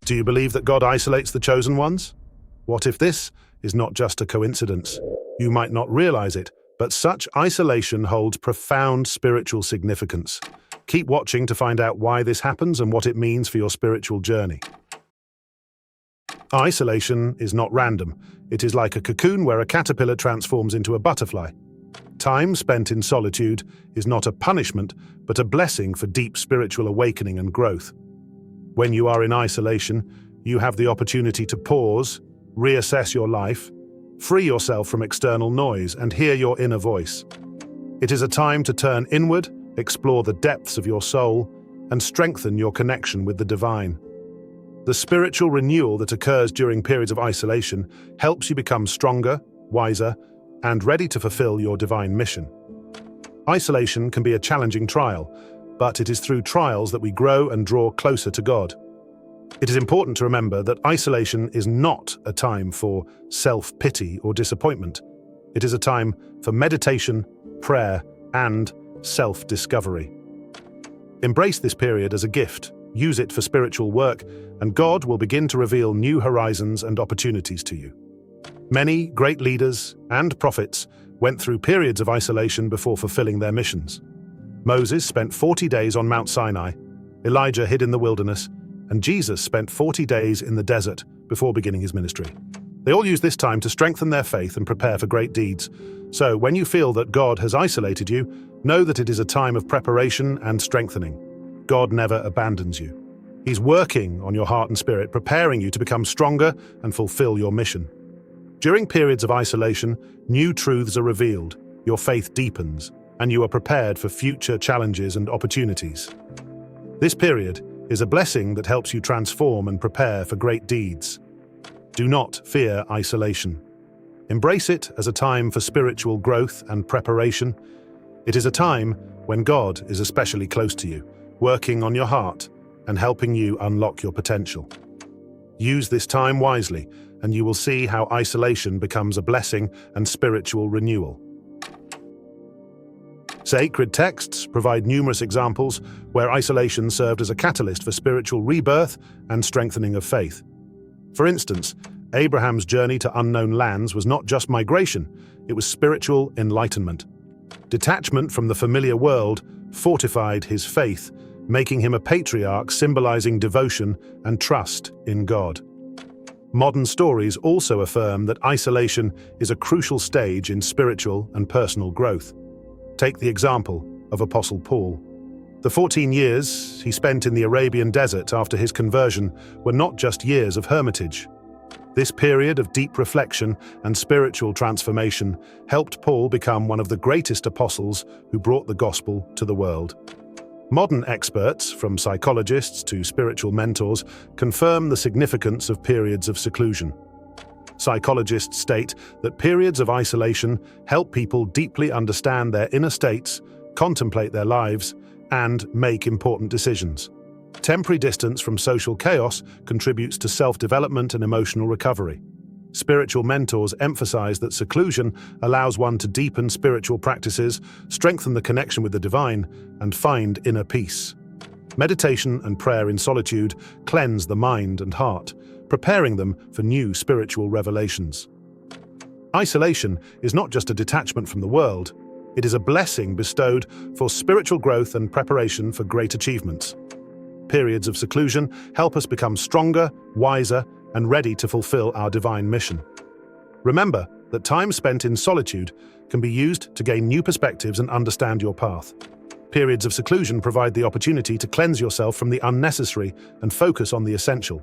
Do you believe that God isolates the chosen ones? What if this is not just a coincidence? You might not realize it, but such isolation holds profound spiritual significance. Keep watching to find out why this happens and what it means for your spiritual journey. Isolation is not random. It is like a cocoon where a caterpillar transforms into a butterfly. Time spent in solitude is not a punishment, but a blessing for deep spiritual awakening and growth. When you are in isolation, you have the opportunity to pause, reassess your life, free yourself from external noise, and hear your inner voice. It is a time to turn inward, explore the depths of your soul, and strengthen your connection with the divine. The spiritual renewal that occurs during periods of isolation helps you become stronger, wiser, and ready to fulfill your divine mission. Isolation can be a challenging trial, but it is through trials that we grow and draw closer to God. It is important to remember that isolation is not a time for self-pity or disappointment. It is a time for meditation, prayer, and self-discovery. Embrace this period as a gift, use it for spiritual work, and God will begin to reveal new horizons and opportunities to you. Many great leaders and prophets went through periods of isolation before fulfilling their missions. Moses spent 40 days on Mount Sinai, Elijah hid in the wilderness, and Jesus spent 40 days in the desert before beginning his ministry. They all used this time to strengthen their faith and prepare for great deeds. So when you feel that God has isolated you, know that it is a time of preparation and strengthening. God never abandons you. He's working on your heart and spirit, preparing you to become stronger and fulfill your mission. During periods of isolation, new truths are revealed, your faith deepens, and you are prepared for future challenges and opportunities. This period is a blessing that helps you transform and prepare for great deeds. Do not fear isolation. Embrace it as a time for spiritual growth and preparation. It is a time when God is especially close to you, working on your heart and helping you unlock your potential. Use this time wisely, and you will see how isolation becomes a blessing and spiritual renewal. Sacred texts provide numerous examples where isolation served as a catalyst for spiritual rebirth and strengthening of faith. For instance, Abraham's journey to unknown lands was not just migration, it was spiritual enlightenment. Detachment from the familiar world fortified his faith, making him a patriarch symbolizing devotion and trust in God. Modern stories also affirm that isolation is a crucial stage in spiritual and personal growth. Take the example of Apostle Paul. The 14 years he spent in the Arabian desert after his conversion were not just years of hermitage. This period of deep reflection and spiritual transformation helped Paul become one of the greatest apostles who brought the gospel to the world. Modern experts, from psychologists to spiritual mentors, confirm the significance of periods of seclusion. Psychologists state that periods of isolation help people deeply understand their inner states, contemplate their lives, and make important decisions. Temporary distance from social chaos contributes to self-development and emotional recovery. Spiritual mentors emphasize that seclusion allows one to deepen spiritual practices, strengthen the connection with the divine, and find inner peace. Meditation and prayer in solitude cleanse the mind and heart, preparing them for new spiritual revelations. Isolation is not just a detachment from the world, it is a blessing bestowed for spiritual growth and preparation for great achievements. Periods of seclusion help us become stronger, wiser, and ready to fulfill our divine mission. Remember that time spent in solitude can be used to gain new perspectives and understand your path. Periods of seclusion provide the opportunity to cleanse yourself from the unnecessary and focus on the essential.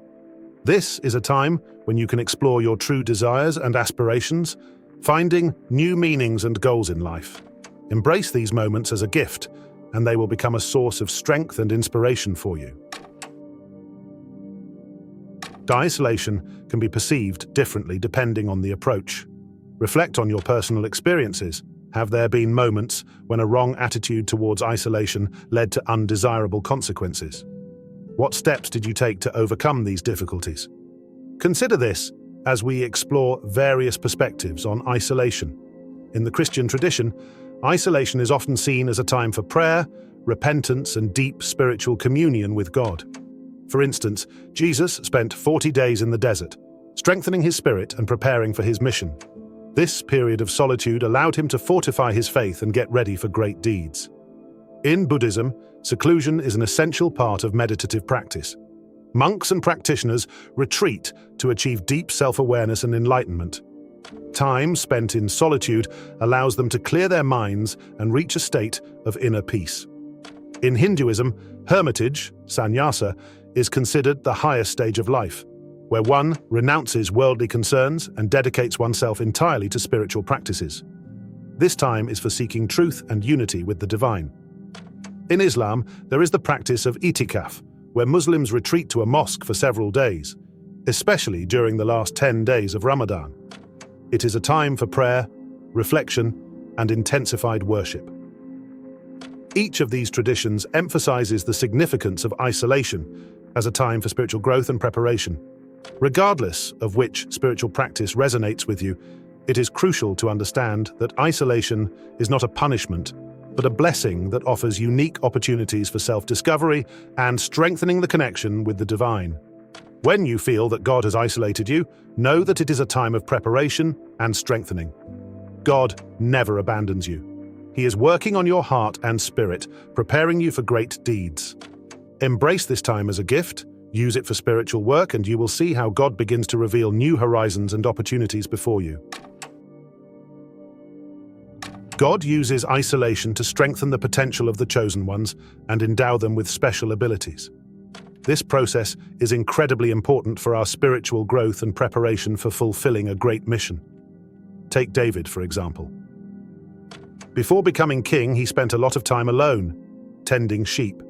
This is a time when you can explore your true desires and aspirations, finding new meanings and goals in life. Embrace these moments as a gift, and they will become a source of strength and inspiration for you. Isolation can be perceived differently depending on the approach. Reflect on your personal experiences. Have there been moments when a wrong attitude towards isolation led to undesirable consequences? What steps did you take to overcome these difficulties? Consider this as we explore various perspectives on isolation. In the Christian tradition, isolation is often seen as a time for prayer, repentance, and deep spiritual communion with God. For instance, Jesus spent 40 days in the desert, strengthening his spirit and preparing for his mission. This period of solitude allowed him to fortify his faith and get ready for great deeds. In Buddhism, seclusion is an essential part of meditative practice. Monks and practitioners retreat to achieve deep self-awareness and enlightenment. Time spent in solitude allows them to clear their minds and reach a state of inner peace. In Hinduism, hermitage, sannyasa, is considered the highest stage of life, where one renounces worldly concerns and dedicates oneself entirely to spiritual practices. This time is for seeking truth and unity with the divine. In Islam, there is the practice of itikaf, where Muslims retreat to a mosque for several days, especially during the last 10 days of Ramadan. It is a time for prayer, reflection, and intensified worship. Each of these traditions emphasizes the significance of isolation as a time for spiritual growth and preparation. Regardless of which spiritual practice resonates with you, it is crucial to understand that isolation is not a punishment, but a blessing that offers unique opportunities for self-discovery and strengthening the connection with the divine. When you feel that God has isolated you, know that it is a time of preparation and strengthening. God never abandons you. He is working on your heart and spirit, preparing you for great deeds. Embrace this time as a gift, use it for spiritual work, and you will see how God begins to reveal new horizons and opportunities before you. God uses isolation to strengthen the potential of the chosen ones and endow them with special abilities. This process is incredibly important for our spiritual growth and preparation for fulfilling a great mission. Take David, for example. Before becoming king, he spent a lot of time alone, tending sheep.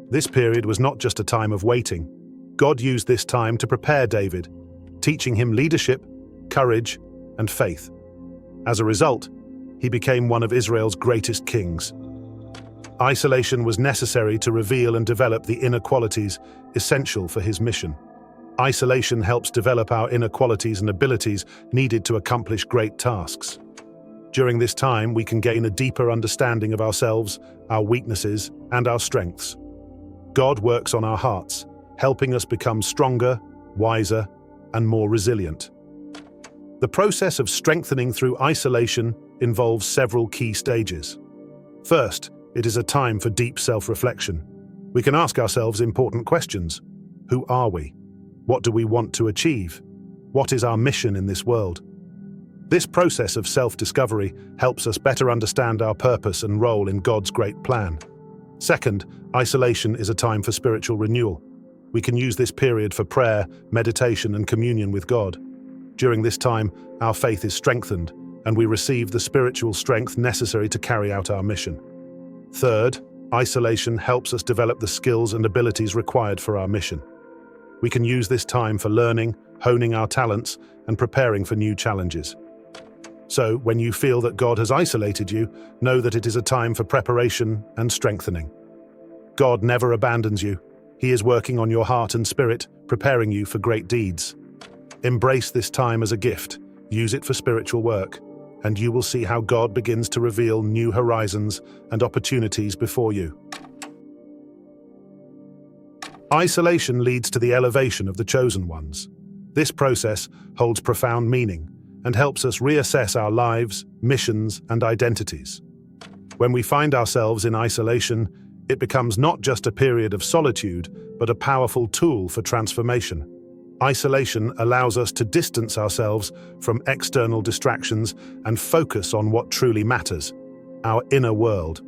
This period was not just a time of waiting. God used this time to prepare David, teaching him leadership, courage, and faith. As a result, he became one of Israel's greatest kings. Isolation was necessary to reveal and develop the inner qualities essential for his mission. Isolation helps develop our inner qualities and abilities needed to accomplish great tasks. During this time, we can gain a deeper understanding of ourselves, our weaknesses, and our strengths. God works on our hearts, helping us become stronger, wiser, and more resilient. The process of strengthening through isolation involves several key stages. First, it is a time for deep self-reflection. We can ask ourselves important questions. Who are we? What do we want to achieve? What is our mission in this world? This process of self-discovery helps us better understand our purpose and role in God's great plan. Second, isolation is a time for spiritual renewal. We can use this period for prayer, meditation, and communion with God. During this time, our faith is strengthened, and we receive the spiritual strength necessary to carry out our mission. Third, isolation helps us develop the skills and abilities required for our mission. We can use this time for learning, honing our talents, and preparing for new challenges. So, when you feel that God has isolated you, know that it is a time for preparation and strengthening. God never abandons you. He is working on your heart and spirit, preparing you for great deeds. Embrace this time as a gift, use it for spiritual work, and you will see how God begins to reveal new horizons and opportunities before you. Isolation leads to the elevation of the chosen ones. This process holds profound meaning and helps us reassess our lives, missions, and identities. When we find ourselves in isolation, it becomes not just a period of solitude, but a powerful tool for transformation. Isolation allows us to distance ourselves from external distractions and focus on what truly matters, our inner world.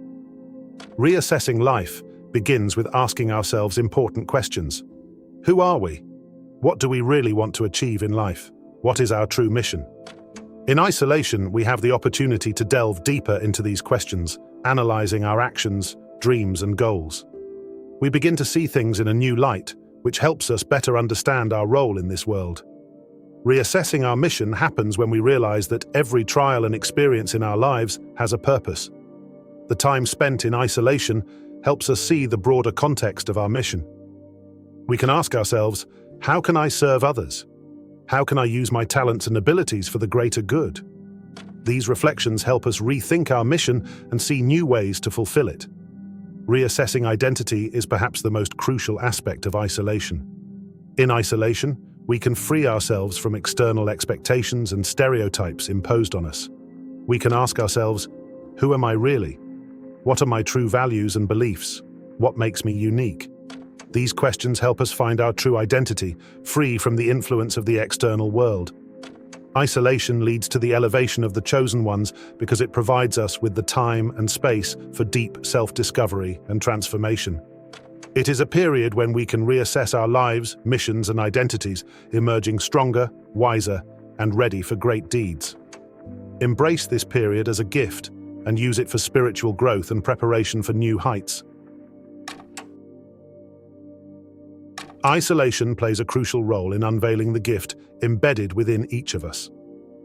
Reassessing life begins with asking ourselves important questions. Who are we? What do we really want to achieve in life? What is our true mission? In isolation, we have the opportunity to delve deeper into these questions, analyzing our actions, dreams, and goals. We begin to see things in a new light, which helps us better understand our role in this world. Reassessing our mission happens when we realize that every trial and experience in our lives has a purpose. The time spent in isolation helps us see the broader context of our mission. We can ask ourselves, how can I serve others? How can I use my talents and abilities for the greater good? These reflections help us rethink our mission and see new ways to fulfill it. Reassessing identity is perhaps the most crucial aspect of isolation. In isolation, we can free ourselves from external expectations and stereotypes imposed on us. We can ask ourselves, who am I really? What are my true values and beliefs? What makes me unique? These questions help us find our true identity, free from the influence of the external world. Isolation leads to the elevation of the chosen ones because it provides us with the time and space for deep self-discovery and transformation. It is a period when we can reassess our lives, missions, and identities, emerging stronger, wiser, and ready for great deeds. Embrace this period as a gift and use it for spiritual growth and preparation for new heights. Isolation plays a crucial role in unveiling the gift embedded within each of us.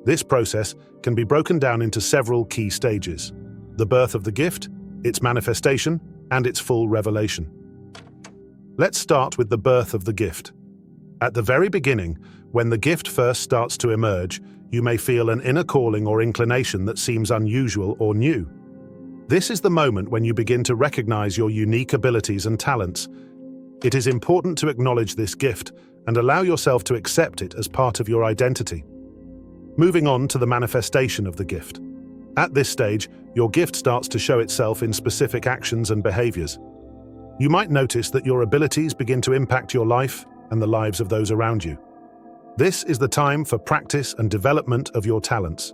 This process can be broken down into several key stages: the birth of the gift, its manifestation, and its full revelation. Let's start with the birth of the gift. At the very beginning, when the gift first starts to emerge, you may feel an inner calling or inclination that seems unusual or new. This is the moment when you begin to recognize your unique abilities and talents. It is important to acknowledge this gift and allow yourself to accept it as part of your identity. Moving on to the manifestation of the gift. At this stage, your gift starts to show itself in specific actions and behaviors. You might notice that your abilities begin to impact your life and the lives of those around you. This is the time for practice and development of your talents.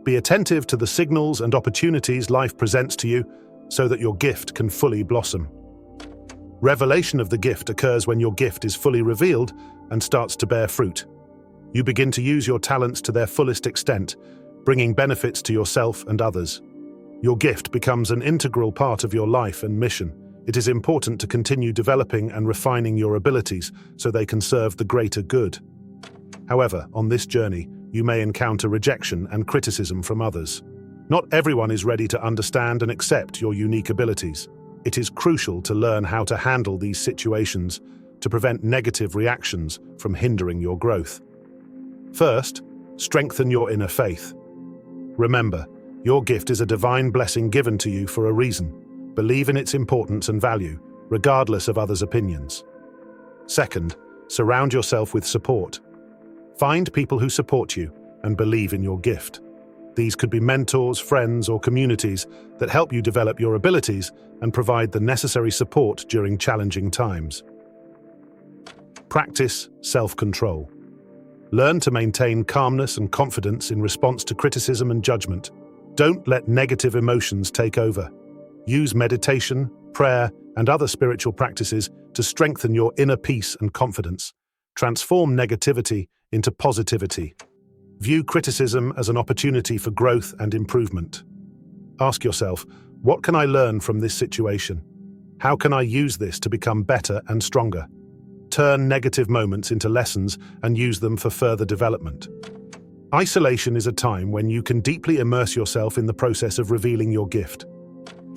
Be attentive to the signals and opportunities life presents to you so that your gift can fully blossom. Revelation of the gift occurs when your gift is fully revealed and starts to bear fruit. You begin to use your talents to their fullest extent, bringing benefits to yourself and others. Your gift becomes an integral part of your life and mission. It is important to continue developing and refining your abilities so they can serve the greater good. However, on this journey, you may encounter rejection and criticism from others. Not everyone is ready to understand and accept your unique abilities. It is crucial to learn how to handle these situations to prevent negative reactions from hindering your growth. First, strengthen your inner faith. Remember, your gift is a divine blessing given to you for a reason. Believe in its importance and value, regardless of others' opinions. Second, surround yourself with support. Find people who support you and believe in your gift. These could be mentors, friends, or communities that help you develop your abilities and provide the necessary support during challenging times. Practice self-control. Learn to maintain calmness and confidence in response to criticism and judgment. Don't let negative emotions take over. Use meditation, prayer, and other spiritual practices to strengthen your inner peace and confidence. Transform negativity into positivity. View criticism as an opportunity for growth and improvement. Ask yourself, what can I learn from this situation? How can I use this to become better and stronger? Turn negative moments into lessons and use them for further development. Isolation is a time when you can deeply immerse yourself in the process of revealing your gift.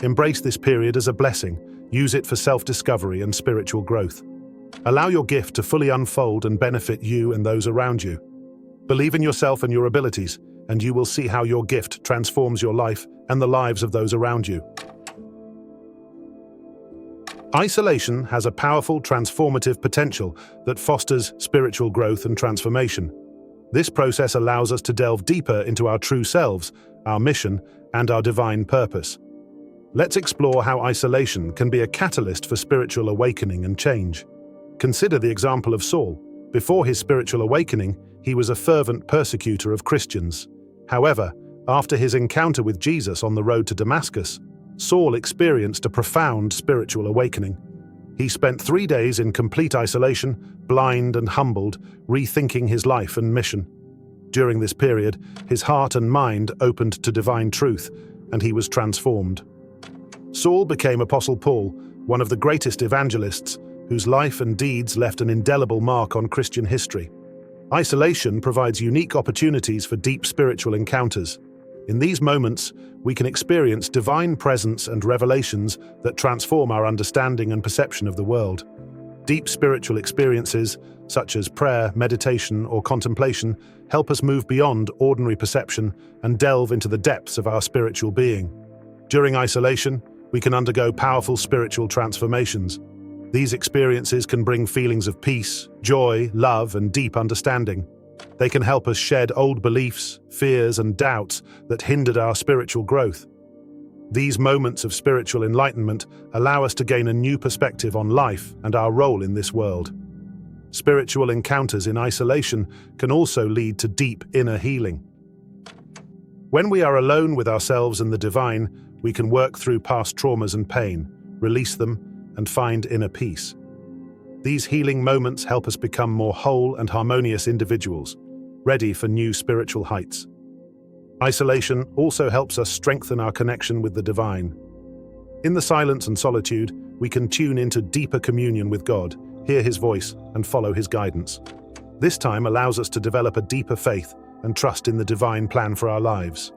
Embrace this period as a blessing. Use it for self-discovery and spiritual growth. Allow your gift to fully unfold and benefit you and those around you. Believe in yourself and your abilities, and you will see how your gift transforms your life and the lives of those around you. Isolation has a powerful transformative potential that fosters spiritual growth and transformation. This process allows us to delve deeper into our true selves, our mission, and our divine purpose. Let's explore how isolation can be a catalyst for spiritual awakening and change. Consider the example of Saul. Before his spiritual awakening, he was a fervent persecutor of Christians. However, after his encounter with Jesus on the road to Damascus, Saul experienced a profound spiritual awakening. He spent 3 days in complete isolation, blind and humbled, rethinking his life and mission. During this period, his heart and mind opened to divine truth, and he was transformed. Saul became Apostle Paul, one of the greatest evangelists, whose life and deeds left an indelible mark on Christian history. Isolation provides unique opportunities for deep spiritual encounters. In these moments, we can experience divine presence and revelations that transform our understanding and perception of the world. Deep spiritual experiences, such as prayer, meditation, or contemplation, help us move beyond ordinary perception and delve into the depths of our spiritual being. During isolation, we can undergo powerful spiritual transformations. These experiences can bring feelings of peace, joy, love, and deep understanding. They can help us shed old beliefs, fears, and doubts that hindered our spiritual growth. These moments of spiritual enlightenment allow us to gain a new perspective on life and our role in this world. Spiritual encounters in isolation can also lead to deep inner healing. When we are alone with ourselves and the divine, we can work through past traumas and pain, release them, and find inner peace. These healing moments help us become more whole and harmonious individuals, ready for new spiritual heights. Isolation also helps us strengthen our connection with the divine. In the silence and solitude, we can tune into deeper communion with God, hear His voice, and follow His guidance. This time allows us to develop a deeper faith and trust in the divine plan for our lives.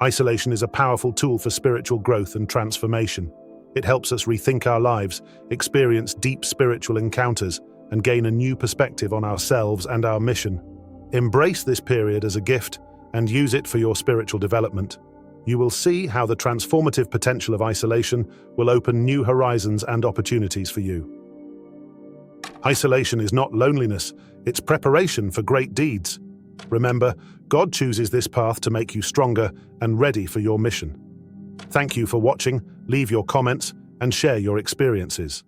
Isolation is a powerful tool for spiritual growth and transformation. It helps us rethink our lives, experience deep spiritual encounters, and gain a new perspective on ourselves and our mission. Embrace this period as a gift and use it for your spiritual development. You will see how the transformative potential of isolation will open new horizons and opportunities for you. Isolation is not loneliness, it's preparation for great deeds. Remember, God chooses this path to make you stronger and ready for your mission. Thank you for watching, leave your comments, and share your experiences.